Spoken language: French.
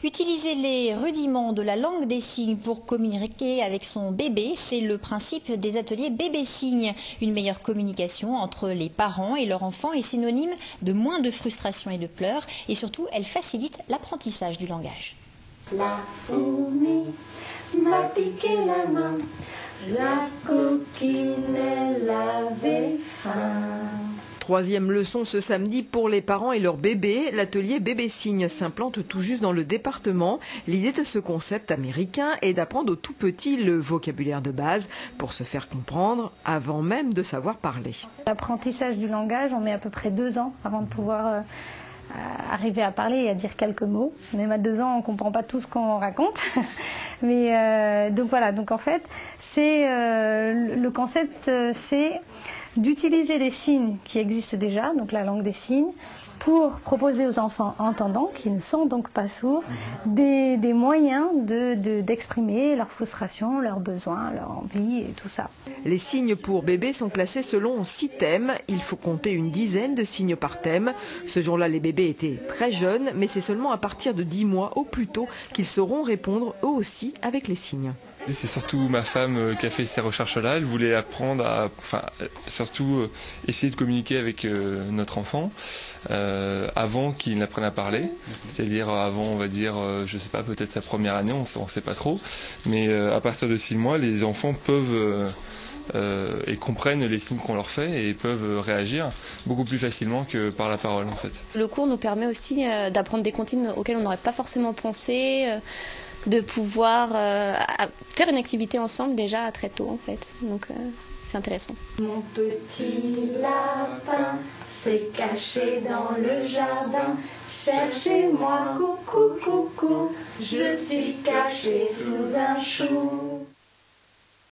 Utiliser les rudiments de la langue des signes pour communiquer avec son bébé, c'est le principe des ateliers bébé signes. Une meilleure communication entre les parents et leur enfant est synonyme de moins de frustration et de pleurs, et surtout elle facilite l'apprentissage du langage. La fourmi m'a piqué la main, la coquine elle avait faim. Troisième leçon ce samedi pour les parents et leurs bébés. L'atelier Bébé Signe s'implante tout juste dans le département. L'idée de ce concept américain est d'apprendre aux tout petits le vocabulaire de base pour se faire comprendre avant même de savoir parler. L'apprentissage du langage, on met à peu près 2 ans avant de pouvoir arriver à parler et à dire quelques mots. Même à 2 ans, on ne comprend pas tout ce qu'on raconte. Mais donc voilà, donc en fait, le concept, c'est d'utiliser les signes qui existent déjà, donc la langue des signes, pour proposer aux enfants entendants, qui ne sont donc pas sourds, des moyens d'exprimer leur frustration, leurs besoins, leur envie et tout ça. Les signes pour bébés sont classés selon 6 thèmes. Il faut compter une dizaine de signes par thème. Ce jour-là, les bébés étaient très jeunes, mais c'est seulement à partir de 10 mois au plus tôt qu'ils sauront répondre eux aussi avec les signes. C'est surtout ma femme qui a fait ces recherches-là. Elle voulait apprendre surtout essayer de communiquer avec notre enfant avant qu'il n'apprenne à parler. C'est-à-dire avant, on va dire, je sais pas, peut-être sa première année, on sait pas trop. Mais à partir de 6 mois, les enfants peuvent et comprennent les signes qu'on leur fait et peuvent réagir beaucoup plus facilement que par la parole en fait. Le cours nous permet aussi d'apprendre des comptines auxquelles on n'aurait pas forcément pensé. De pouvoir faire une activité ensemble déjà très tôt en fait, donc c'est intéressant. Mon petit lapin s'est caché dans le jardin, cherchez-moi, coucou, coucou, je suis caché sous un chou.